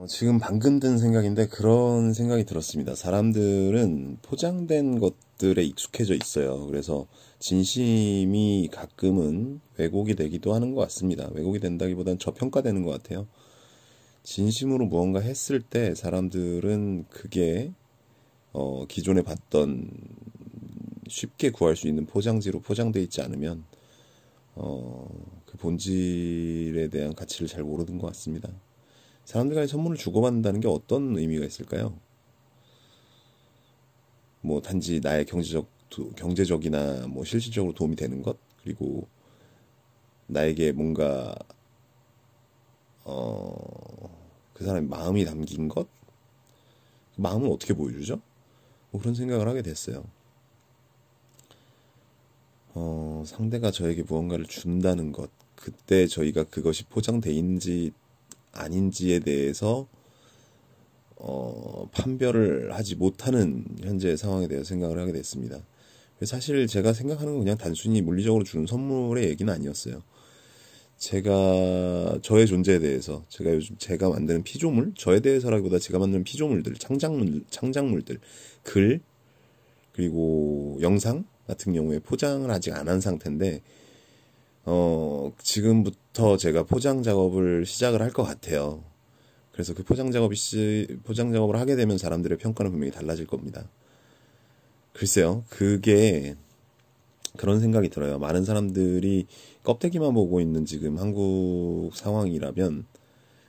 지금 방금 든 생각인데 그런 생각이 들었습니다. 사람들은 포장된 것들에 익숙해져 있어요. 그래서 진심이 가끔은 왜곡이 되기도 하는 것 같습니다. 왜곡이 된다기보다는 저평가되는 것 같아요. 진심으로 무언가 했을 때 사람들은 그게 기존에 봤던 쉽게 구할 수 있는 포장지로 포장되어 있지 않으면 그 본질에 대한 가치를 잘 모르는 것 같습니다. 사람들 간에 선물을 주고받는다는 게 어떤 의미가 있을까요? 뭐 단지 나의 경제적이나 뭐 실질적으로 도움이 되는 것, 그리고 나에게 뭔가 그 사람의 마음이 담긴 것, 그 마음은 어떻게 보여주죠? 뭐 그런 생각을 하게 됐어요. 상대가 저에게 무언가를 준다는 것, 그때 저희가 그것이 포장돼 있는지 아닌지에 대해서 판별을 하지 못하는 현재의 상황에 대해서 생각을 하게 됐습니다. 사실 제가 생각하는 건 그냥 단순히 물리적으로 주는 선물의 얘기는 아니었어요. 제가 저의 존재에 대해서, 제가 요즘 제가 만드는 피조물, 저에 대해서라기보다 제가 만드는 피조물들, 창작물들, 글, 그리고 영상 같은 경우에 포장을 아직 안 한 상태인데, 지금부터 제가 포장 작업을 시작을 할 것 같아요. 그래서 그 포장 작업을 하게 되면 사람들의 평가는 분명히 달라질 겁니다. 글쎄요, 그게 그런 생각이 들어요. 많은 사람들이 껍데기만 보고 있는 지금 한국 상황이라면,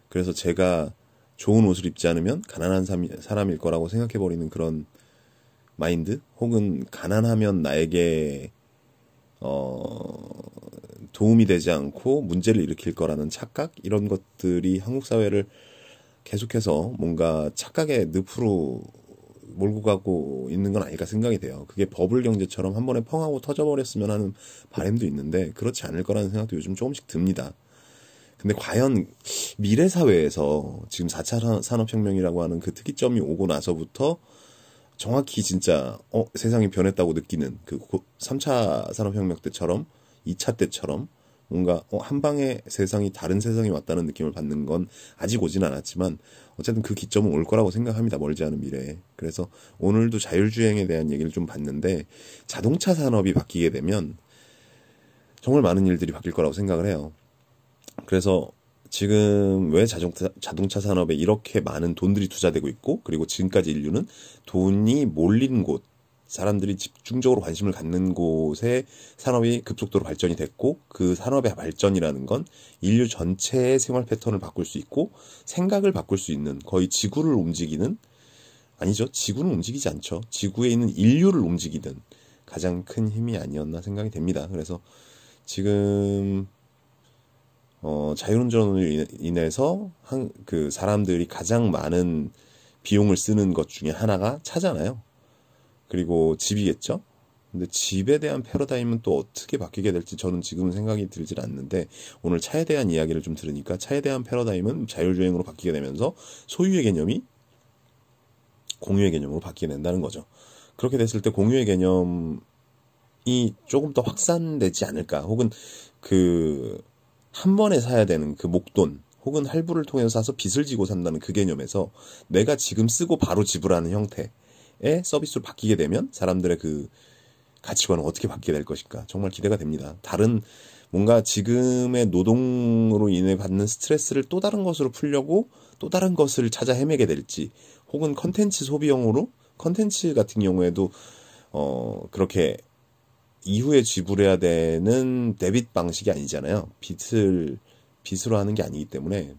그래서 제가 좋은 옷을 입지 않으면 가난한 사람일 거라고 생각해버리는 그런 마인드, 혹은 가난하면 나에게 도움이 되지 않고 문제를 일으킬 거라는 착각, 이런 것들이 한국 사회를 계속해서 뭔가 착각의 늪으로 몰고 가고 있는 건 아닐까 생각이 돼요. 그게 버블 경제처럼 한 번에 펑 하고 터져버렸으면 하는 바람도 있는데 그렇지 않을 거라는 생각도 요즘 조금씩 듭니다. 근데 과연 미래 사회에서 지금 4차 산업혁명이라고 하는 그 특이점이 오고 나서부터 정확히 진짜 세상이 변했다고 느끼는 그 3차 산업혁명 때처럼 2차 때처럼 뭔가 한 방에 세상이 다른 세상이 왔다는 느낌을 받는 건 아직 오진 않았지만 어쨌든 그 기점은 올 거라고 생각합니다. 멀지 않은 미래에. 그래서 오늘도 자율주행에 대한 얘기를 좀 봤는데 자동차 산업이 바뀌게 되면 정말 많은 일들이 바뀔 거라고 생각을 해요. 그래서 지금 왜 자동차 산업에 이렇게 많은 돈들이 투자되고 있고, 그리고 지금까지 인류는 돈이 몰린 곳, 사람들이 집중적으로 관심을 갖는 곳에 산업이 급속도로 발전이 됐고, 그 산업의 발전이라는 건 인류 전체의 생활 패턴을 바꿀 수 있고 생각을 바꿀 수 있는, 거의 지구를 움직이는, 아니죠, 지구는 움직이지 않죠, 지구에 있는 인류를 움직이는 가장 큰 힘이 아니었나 생각이 됩니다. 그래서 지금 자율운전으로 인해서 그 사람들이 가장 많은 비용을 쓰는 것 중에 하나가 차잖아요. 그리고 집이겠죠? 근데 집에 대한 패러다임은 또 어떻게 바뀌게 될지 저는 지금은 생각이 들질 않는데, 오늘 차에 대한 이야기를 좀 들으니까 차에 대한 패러다임은 자율주행으로 바뀌게 되면서 소유의 개념이 공유의 개념으로 바뀌게 된다는 거죠. 그렇게 됐을 때 공유의 개념이 조금 더 확산되지 않을까, 혹은 한 번에 사야 되는 그 목돈, 혹은 할부를 통해서 사서 빚을 지고 산다는 그 개념에서 내가 지금 쓰고 바로 지불하는 형태의 서비스로 바뀌게 되면 사람들의 그 가치관은 어떻게 바뀌게 될 것인가 정말 기대가 됩니다. 뭔가 지금의 노동으로 인해 받는 스트레스를 또 다른 것으로 풀려고 또 다른 것을 찾아 헤매게 될지, 혹은 컨텐츠 같은 경우에도 그렇게 이후에 지불해야 되는 데빗 방식이 아니잖아요. 빚으로 하는 게 아니기 때문에,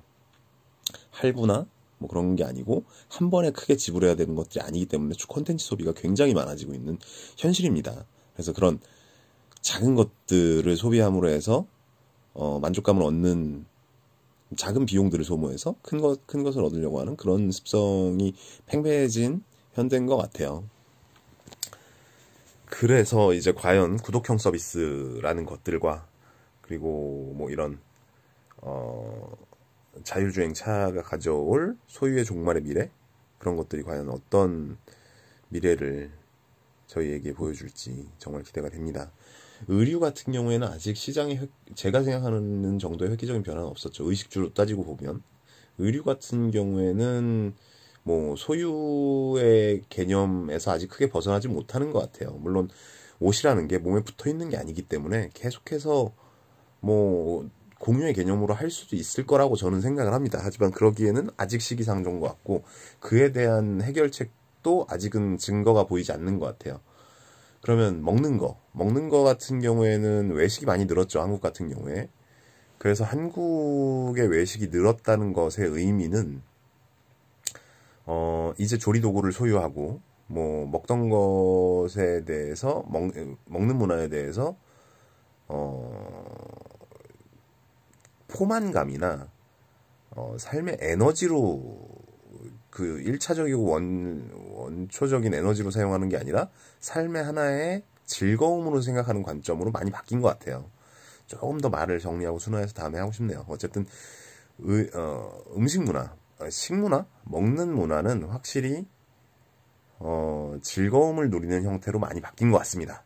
할부나 뭐 그런 게 아니고 한 번에 크게 지불해야 되는 것들이 아니기 때문에 콘텐츠 소비가 굉장히 많아지고 있는 현실입니다. 그래서 그런 작은 것들을 소비함으로 해서 만족감을 얻는, 작은 비용들을 소모해서 큰 것을 얻으려고 하는 그런 습성이 팽배해진 현대인 것 같아요. 그래서 이제 과연 구독형 서비스라는 것들과, 그리고 뭐 이런 자율주행 차가 가져올 소유의 종말의 미래, 그런 것들이 과연 어떤 미래를 저희에게 보여줄지 정말 기대가 됩니다. 의류 같은 경우에는 아직 시장에 제가 생각하는 정도의 획기적인 변화는 없었죠. 의식주로 따지고 보면 의류 같은 경우에는 뭐 소유의 개념에서 아직 크게 벗어나지 못하는 것 같아요. 물론 옷이라는 게 몸에 붙어 있는 게 아니기 때문에 계속해서 뭐 공유의 개념으로 할 수도 있을 거라고 저는 생각을 합니다. 하지만 그러기에는 아직 시기상조인 것 같고 그에 대한 해결책도 아직은 증거가 보이지 않는 것 같아요. 그러면 먹는 거 같은 경우에는 외식이 많이 늘었죠. 한국 같은 경우에. 그래서 한국의 외식이 늘었다는 것의 의미는 이제 조리도구를 소유하고 뭐 먹던 것에 대해서 먹는 문화에 대해서 포만감이나 삶의 에너지로 그 1차적이고 원초적인 에너지로 사용하는 게 아니라 삶의 하나의 즐거움으로 생각하는 관점으로 많이 바뀐 것 같아요. 조금 더 말을 정리하고 순화해서 다음에 하고 싶네요. 어쨌든 음식 문화, 식문화, 먹는 문화는 확실히 즐거움을 누리는 형태로 많이 바뀐 것 같습니다.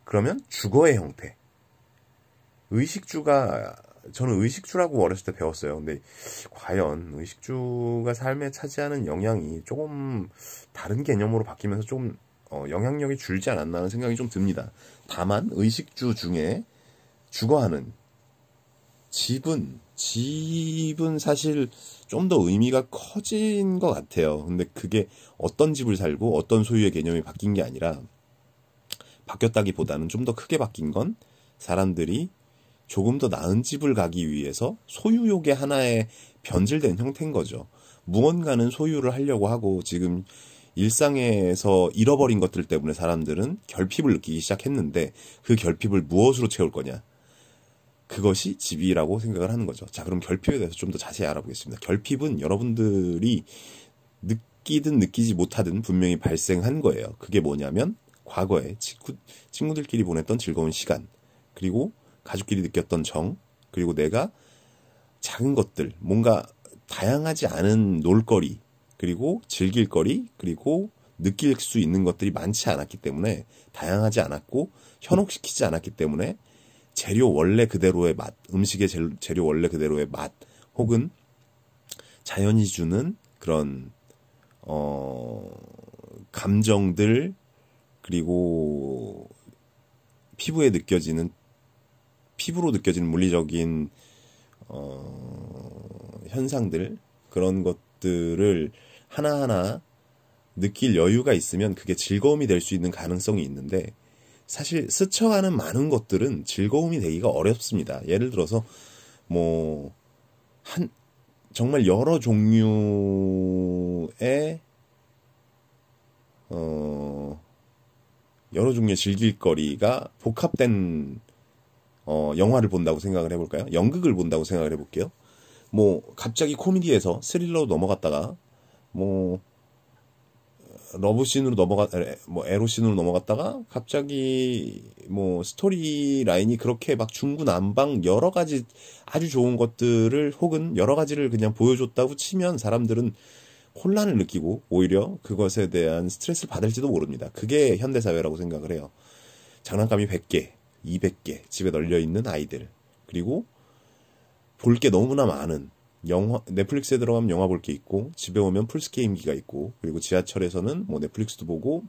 그러면 주거의 형태. 저는 의식주라고 어렸을 때 배웠어요. 근데 과연 의식주가 삶에 차지하는 영향이 조금 다른 개념으로 바뀌면서 좀 영향력이 줄지 않았나 하는 생각이 좀 듭니다. 다만 의식주 중에 주거하는 집은 사실 좀 더 의미가 커진 것 같아요. 근데 그게 어떤 집을 살고 어떤 소유의 개념이 바뀐 게 아니라 바뀌었다기보다는 좀 더 크게 바뀐 건 사람들이 조금 더 나은 집을 가기 위해서 소유욕의 하나의 변질된 형태인 거죠. 무언가는 소유를 하려고 하고 지금 일상에서 잃어버린 것들 때문에 사람들은 결핍을 느끼기 시작했는데 그 결핍을 무엇으로 채울 거냐? 그것이 집이라고 생각을 하는 거죠. 자, 그럼 결핍에 대해서 좀 더 자세히 알아보겠습니다. 결핍은 여러분들이 느끼든 느끼지 못하든 분명히 발생한 거예요. 그게 뭐냐면 과거에 친구들끼리 보냈던 즐거운 시간, 그리고 가족끼리 느꼈던 정, 그리고 내가 작은 것들, 뭔가 다양하지 않은 놀거리, 그리고 즐길거리, 그리고 느낄 수 있는 것들이 많지 않았기 때문에 다양하지 않았고 현혹시키지 않았기 때문에 재료 원래 그대로의 맛, 음식의 재료 원래 그대로의 맛, 혹은 자연이 주는 그런 감정들, 그리고 피부로 느껴지는 물리적인 현상들, 그런 것들을 하나하나 느낄 여유가 있으면 그게 즐거움이 될 수 있는 가능성이 있는데, 사실 스쳐가는 많은 것들은 즐거움이 되기가 어렵습니다. 예를 들어서 정말 여러 종류의 즐길 거리가 복합된 영화를 본다고 생각을 해볼까요? 연극을 본다고 생각을 해볼게요. 갑자기 코미디에서 스릴러로 넘어갔다가 러브씬으로 에로씬으로 넘어갔다가 갑자기 스토리 라인이 그렇게 막 중구난방 여러 가지 아주 좋은 것들을 혹은 여러 가지를 그냥 보여줬다고 치면 사람들은 혼란을 느끼고 오히려 그것에 대한 스트레스를 받을지도 모릅니다. 그게 현대사회라고 생각을 해요. 장난감이 100개, 200개 집에 널려있는 아이들, 그리고 볼 게 너무나 많은 넷플릭스에 들어가면 영화 볼 게 있고, 집에 오면 플스게임기가 있고, 그리고 지하철에서는 넷플릭스도 보고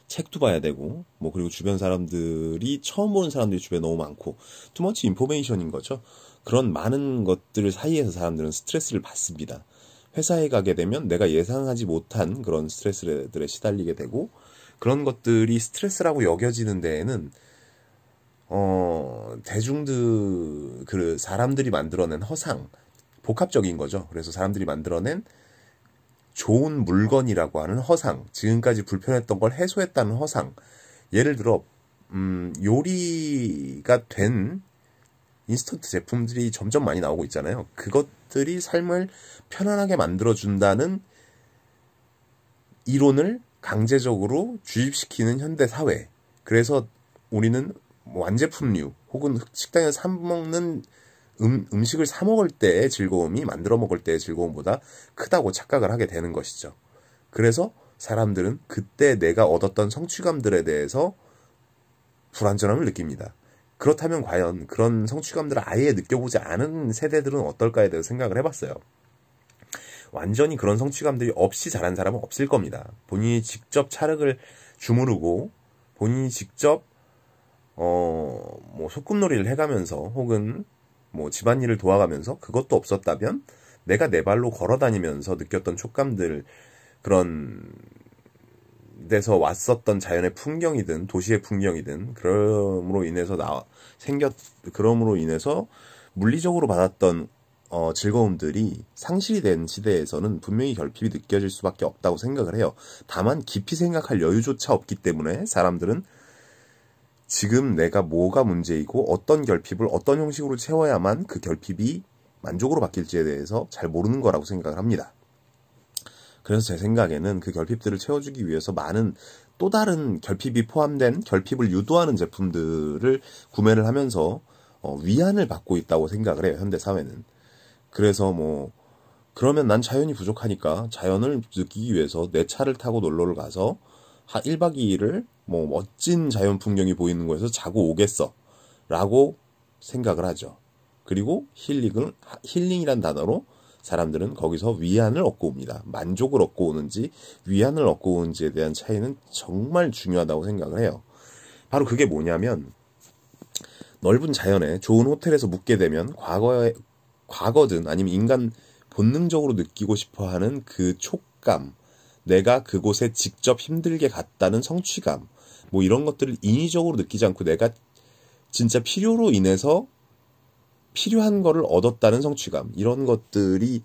책도 봐야 되고, 그리고 주변 사람들이 처음 보는 사람들이 주변에 너무 많고, 투머치 인포메이션인 거죠. 그런 많은 것들 사이에서 사람들은 스트레스를 받습니다. 회사에 가게 되면 내가 예상하지 못한 그런 스트레스들에 시달리게 되고, 그런 것들이 스트레스라고 여겨지는 데에는 사람들이 만들어낸 허상, 복합적인 거죠. 그래서 사람들이 만들어낸 좋은 물건이라고 하는 허상, 지금까지 불편했던 걸 해소했다는 허상. 예를 들어, 요리가 된 인스턴트 제품들이 점점 많이 나오고 있잖아요. 그것들이 삶을 편안하게 만들어준다는 이론을 강제적으로 주입시키는 현대 사회. 그래서 우리는 완제품류 혹은 식당에서 사 먹는 음식을 사 먹을 때의 즐거움이 만들어 먹을 때의 즐거움보다 크다고 착각을 하게 되는 것이죠. 그래서 사람들은 그때 내가 얻었던 성취감들에 대해서 불안전함을 느낍니다. 그렇다면 과연 그런 성취감들을 아예 느껴보지 않은 세대들은 어떨까에 대해서 생각을 해봤어요. 완전히 그런 성취감들이 없이 자란 사람은 없을 겁니다. 본인이 직접 찰흙을 주무르고 본인이 직접 뭐 소꿉놀이를 해가면서 혹은 뭐 집안일을 도와가면서 그것도 없었다면 내가 내 발로 걸어다니면서 느꼈던 촉감들, 그런 데서 왔었던 자연의 풍경이든 도시의 풍경이든 그럼으로 인해서 물리적으로 받았던 즐거움들이 상실이 된 시대에서는 분명히 결핍이 느껴질 수밖에 없다고 생각을 해요. 다만 깊이 생각할 여유조차 없기 때문에 사람들은 지금 내가 뭐가 문제이고 어떤 결핍을 어떤 형식으로 채워야만 그 결핍이 만족으로 바뀔지에 대해서 잘 모르는 거라고 생각을 합니다. 그래서 제 생각에는 그 결핍들을 채워주기 위해서 많은 또 다른 결핍이 포함된 결핍을 유도하는 제품들을 구매를 하면서 위안을 받고 있다고 생각을 해요. 현대 사회는. 그래서 그러면 난 자연이 부족하니까 자연을 느끼기 위해서 내 차를 타고 놀러를 가서 1박 2일을 멋진 자연 풍경이 보이는 곳에서 자고 오겠어 라고 생각을 하죠. 그리고 힐링이란 단어로 사람들은 거기서 위안을 얻고 옵니다. 만족을 얻고 오는지 위안을 얻고 오는지에 대한 차이는 정말 중요하다고 생각을 해요. 바로 그게 뭐냐면 넓은 자연에 좋은 호텔에서 묵게 되면 과거든 아니면 인간 본능적으로 느끼고 싶어하는 그 촉감, 내가 그곳에 직접 힘들게 갔다는 성취감, 이런 것들을 인위적으로 느끼지 않고 내가 진짜 필요로 인해서 필요한 거를 얻었다는 성취감, 이런 것들이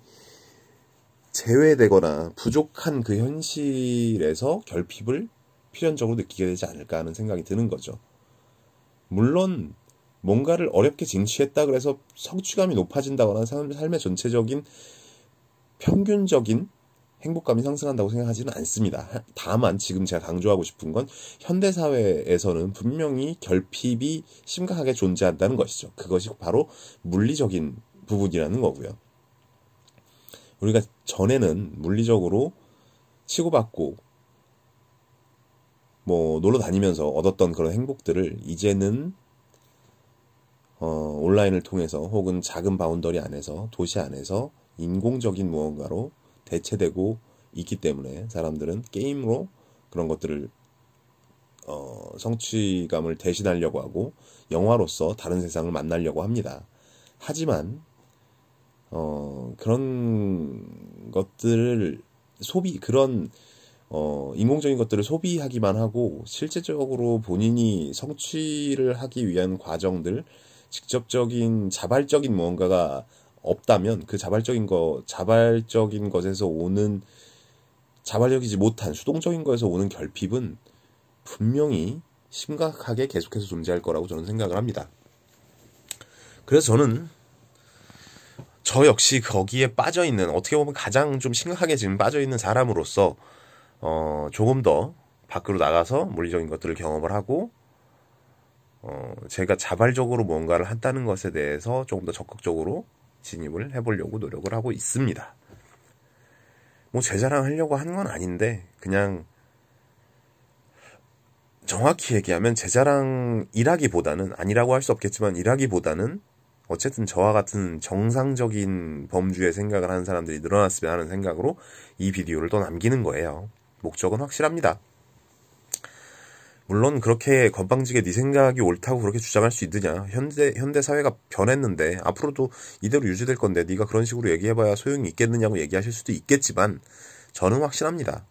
제외되거나 부족한 그 현실에서 결핍을 필연적으로 느끼게 되지 않을까 하는 생각이 드는 거죠. 물론 뭔가를 어렵게 쟁취했다 그래서 성취감이 높아진다거나 삶의 전체적인 평균적인 행복감이 상승한다고 생각하지는 않습니다. 다만 지금 제가 강조하고 싶은 건 현대사회에서는 분명히 결핍이 심각하게 존재한다는 것이죠. 그것이 바로 물리적인 부분이라는 거고요. 우리가 전에는 물리적으로 치고받고 놀러 다니면서 얻었던 그런 행복들을 이제는 온라인을 통해서 혹은 작은 바운더리 안에서 도시 안에서 인공적인 무언가로 대체되고 있기 때문에 사람들은 게임으로 그런 것들을 성취감을 대신하려고 하고 영화로서 다른 세상을 만나려고 합니다. 하지만 그런 것들을 인공적인 것들을 소비하기만 하고 실제적으로 본인이 성취를 하기 위한 과정들, 직접적인 자발적인 무언가가 없다면 그 자발적인 것에서 오는 자발적이지 못한 수동적인 것에서 오는 결핍은 분명히 심각하게 계속해서 존재할 거라고 저는 생각을 합니다. 그래서 저는 저 역시 거기에 빠져있는, 어떻게 보면 가장 좀 심각하게 지금 빠져있는 사람으로서 조금 더 밖으로 나가서 물리적인 것들을 경험을 하고 제가 자발적으로 뭔가를 한다는 것에 대해서 조금 더 적극적으로 진입을 해보려고 노력을 하고 있습니다. 제 자랑하려고 하는 건 아닌데 그냥 정확히 얘기하면 제 자랑이라기보다는, 아니라고 할 수 없겠지만 이라기보다는 어쨌든 저와 같은 정상적인 범주의 생각을 하는 사람들이 늘어났으면 하는 생각으로 이 비디오를 또 남기는 거예요. 목적은 확실합니다. 물론 그렇게 건방지게 네 생각이 옳다고 그렇게 주장할 수 있느냐. 현대 사회가 변했는데 앞으로도 이대로 유지될 건데 네가 그런 식으로 얘기해봐야 소용이 있겠느냐고 얘기하실 수도 있겠지만 저는 확실합니다.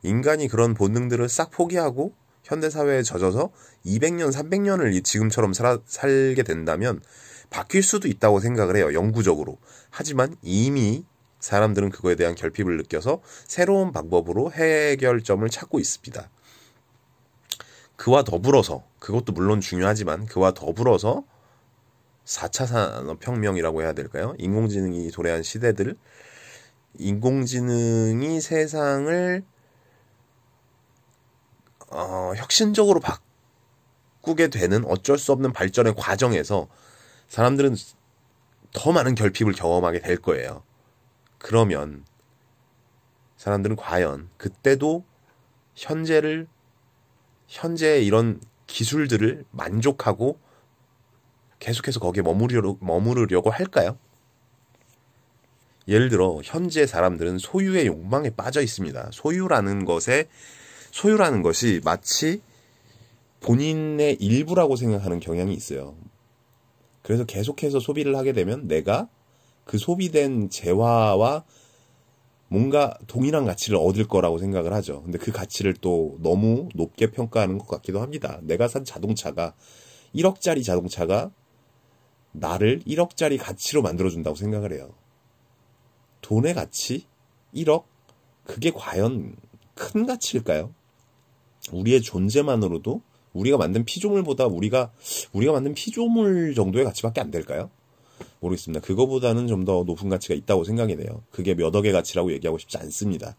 인간이 그런 본능들을 싹 포기하고 현대사회에 젖어서 200년, 300년을 지금처럼 살게 된다면 바뀔 수도 있다고 생각을 해요. 영구적으로. 하지만 이미 사람들은 그거에 대한 결핍을 느껴서 새로운 방법으로 해결점을 찾고 있습니다. 그와 더불어서, 그것도 물론 중요하지만 그와 더불어서 4차 산업혁명이라고 해야 될까요? 인공지능이 도래한 시대들, 인공지능이 세상을 혁신적으로 바꾸게 되는 어쩔 수 없는 발전의 과정에서 사람들은 더 많은 결핍을 경험하게 될 거예요. 그러면 사람들은 과연 그때도 현재의 이런 기술들을 만족하고 계속해서 거기에 머무르려고 할까요? 예를 들어 현재 사람들은 소유의 욕망에 빠져 있습니다. 소유라는 것이 마치 본인의 일부라고 생각하는 경향이 있어요. 그래서 계속해서 소비를 하게 되면 내가 그 소비된 재화와 뭔가 동일한 가치를 얻을 거라고 생각을 하죠. 근데 그 가치를 또 너무 높게 평가하는 것 같기도 합니다. 내가 산 자동차가 1억짜리 자동차가 나를 1억짜리 가치로 만들어준다고 생각을 해요. 돈의 가치? 1억? 그게 과연 큰 가치일까요? 우리의 존재만으로도 우리가 만든 피조물보다 우리가 만든 피조물 정도의 가치밖에 안 될까요? 모르겠습니다. 그거보다는 좀 더 높은 가치가 있다고 생각이 돼요. 그게 몇 억의 가치라고 얘기하고 싶지 않습니다.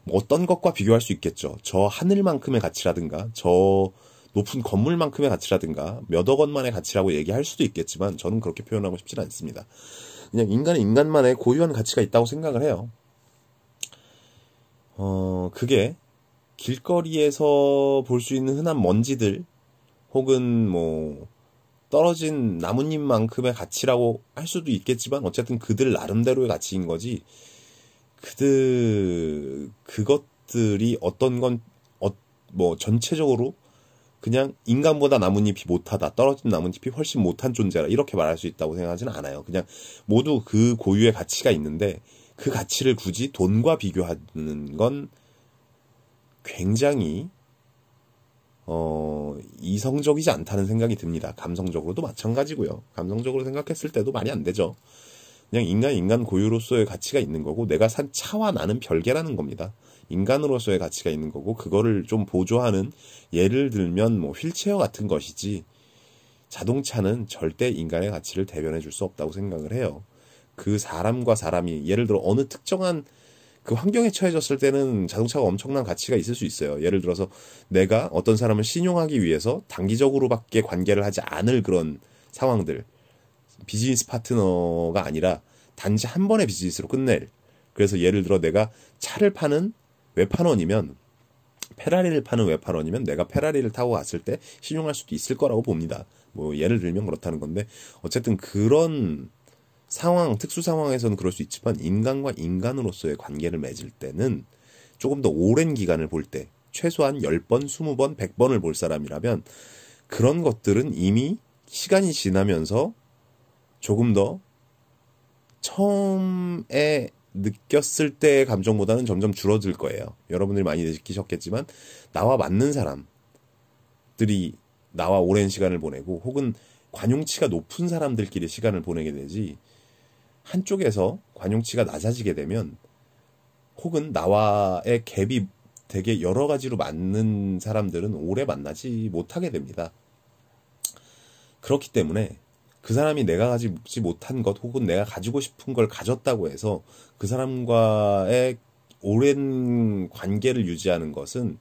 뭐 어떤 것과 비교할 수 있겠죠. 저 하늘만큼의 가치라든가 저 높은 건물만큼의 가치라든가 몇 억 원만의 가치라고 얘기할 수도 있겠지만 저는 그렇게 표현하고 싶지는 않습니다. 그냥 인간은 인간만의 고유한 가치가 있다고 생각을 해요. 그게 길거리에서 볼 수 있는 흔한 먼지들 혹은 뭐 떨어진 나뭇잎만큼의 가치라고 할 수도 있겠지만 어쨌든 그들 나름대로의 가치인 거지. 그것들이 어떤 건 뭐 전체적으로 그냥 인간보다 나뭇잎이 못하다, 떨어진 나뭇잎이 훨씬 못한 존재라 이렇게 말할 수 있다고 생각하지는 않아요. 그냥 모두 그 고유의 가치가 있는데 그 가치를 굳이 돈과 비교하는 건 굉장히 이성적이지 않다는 생각이 듭니다. 감성적으로도 마찬가지고요. 감성적으로 생각했을 때도 말이 안 되죠. 그냥 인간 고유로서의 가치가 있는 거고 내가 산 차와 나는 별개라는 겁니다. 인간으로서의 가치가 있는 거고 그거를 좀 보조하는 예를 들면 뭐 휠체어 같은 것이지 자동차는 절대 인간의 가치를 대변해 줄 수 없다고 생각을 해요. 그 사람과 사람이 예를 들어 어느 특정한 그 환경에 처해졌을 때는 자동차가 엄청난 가치가 있을 수 있어요. 예를 들어서 내가 어떤 사람을 신용하기 위해서 단기적으로밖에 관계를 하지 않을 그런 상황들, 비즈니스 파트너가 아니라 단지 한 번의 비즈니스로 끝낼. 그래서 예를 들어 내가 차를 파는 외판원이면 페라리를 파는 외판원이면 내가 페라리를 타고 갔을 때 신용할 수도 있을 거라고 봅니다. 뭐 예를 들면 그렇다는 건데 어쨌든 그런 상황, 특수 상황에서는 그럴 수 있지만 인간과 인간으로서의 관계를 맺을 때는 조금 더 오랜 기간을 볼 때 최소한 10번, 20번, 100번을 볼 사람이라면 그런 것들은 이미 시간이 지나면서 조금 더 처음에 느꼈을 때의 감정보다는 점점 줄어들 거예요. 여러분들이 많이 느끼셨겠지만 나와 맞는 사람들이 나와 오랜 시간을 보내고 혹은 관용치가 높은 사람들끼리 시간을 보내게 되지 한쪽에서 관용치가 낮아지게 되면 혹은 나와의 갭이 되게 여러 가지로 맞는 사람들은 오래 만나지 못하게 됩니다. 그렇기 때문에 그 사람이 내가 가지지 못한 것 혹은 내가 가지고 싶은 걸 가졌다고 해서 그 사람과의 오랜 관계를 유지하는 것은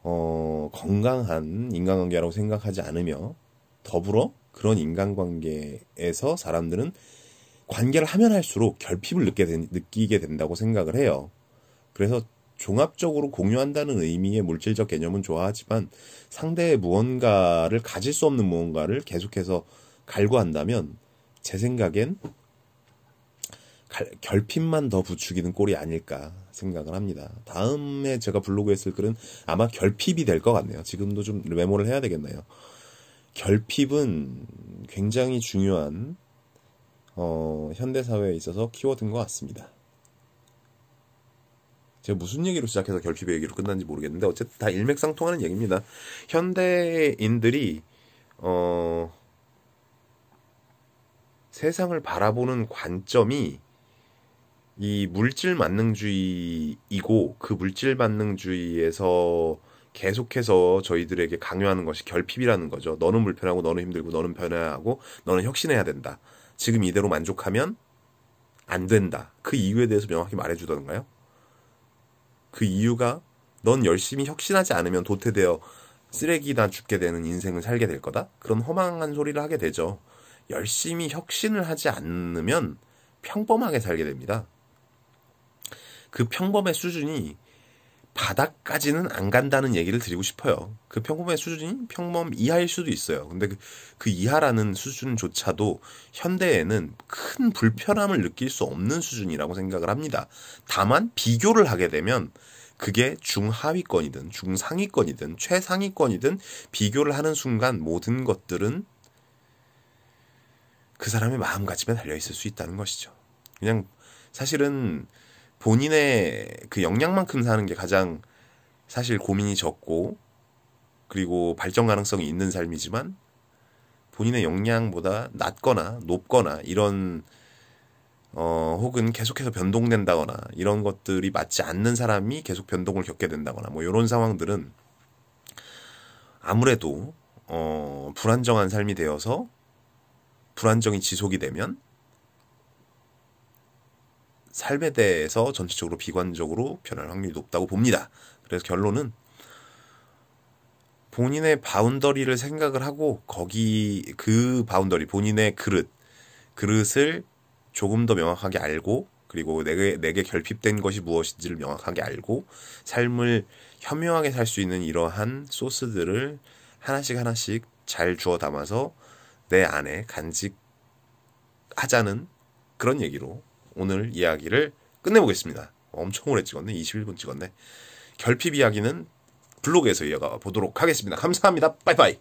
건강한 인간관계라고 생각하지 않으며 더불어 그런 인간관계에서 사람들은 관계를 하면 할수록 결핍을 느끼게 된다고 생각을 해요. 그래서 종합적으로 공유한다는 의미의 물질적 개념은 좋아하지만 상대의 무언가를 가질 수 없는 무언가를 계속해서 갈구한다면 제 생각엔 결핍만 더 부추기는 꼴이 아닐까 생각을 합니다. 다음에 제가 블로그에 쓸 글은 아마 결핍이 될 것 같네요. 지금도 좀 메모를 해야 되겠네요. 결핍은 굉장히 중요한 현대사회에 있어서 키워드인 것 같습니다. 제가 무슨 얘기로 시작해서 결핍의 얘기로 끝났는지 모르겠는데 어쨌든 다 일맥상통하는 얘기입니다. 현대인들이 세상을 바라보는 관점이 이 물질 만능주의이고 그 물질 만능주의에서 계속해서 저희들에게 강요하는 것이 결핍이라는 거죠. 너는 불편하고 너는 힘들고 너는 변해야 하고 너는 혁신해야 된다. 지금 이대로 만족하면 안 된다. 그 이유에 대해서 명확히 말해주던가요? 그 이유가 넌 열심히 혁신하지 않으면 도태되어 쓰레기나 죽게 되는 인생을 살게 될 거다? 그런 허망한 소리를 하게 되죠. 열심히 혁신을 하지 않으면 평범하게 살게 됩니다. 그 평범의 수준이 바닥까지는 안 간다는 얘기를 드리고 싶어요. 그 평범의 수준이 평범 이하일 수도 있어요. 근데 그 이하라는 수준조차도 현대에는 큰 불편함을 느낄 수 없는 수준이라고 생각을 합니다. 다만 비교를 하게 되면 그게 중하위권이든 중상위권이든 최상위권이든 비교를 하는 순간 모든 것들은 그 사람의 마음가짐에 달려있을 수 있다는 것이죠. 그냥 사실은 본인의 그 역량만큼 사는 게 가장 사실 고민이 적고 그리고 발전 가능성이 있는 삶이지만 본인의 역량보다 낮거나 높거나 이런 혹은 계속해서 변동된다거나 이런 것들이 맞지 않는 사람이 계속 변동을 겪게 된다거나 뭐 이런 상황들은 아무래도 불안정한 삶이 되어서 불안정이 지속이 되면 삶에 대해서 전체적으로 비관적으로 변할 확률이 높다고 봅니다. 그래서 결론은 본인의 바운더리를 생각을 하고 거기 그 바운더리 본인의 그릇을 조금 더 명확하게 알고 그리고 내게 결핍된 것이 무엇인지를 명확하게 알고 삶을 현명하게 살 수 있는 이러한 소스들을 하나씩 하나씩 잘 주워 담아서 내 안에 간직하자는 그런 얘기로 오늘 이야기를 끝내보겠습니다. 엄청 오래 찍었네. 21분 찍었네. 결핍 이야기는 블로그에서 이어가 보도록 하겠습니다. 감사합니다. 빠이빠이.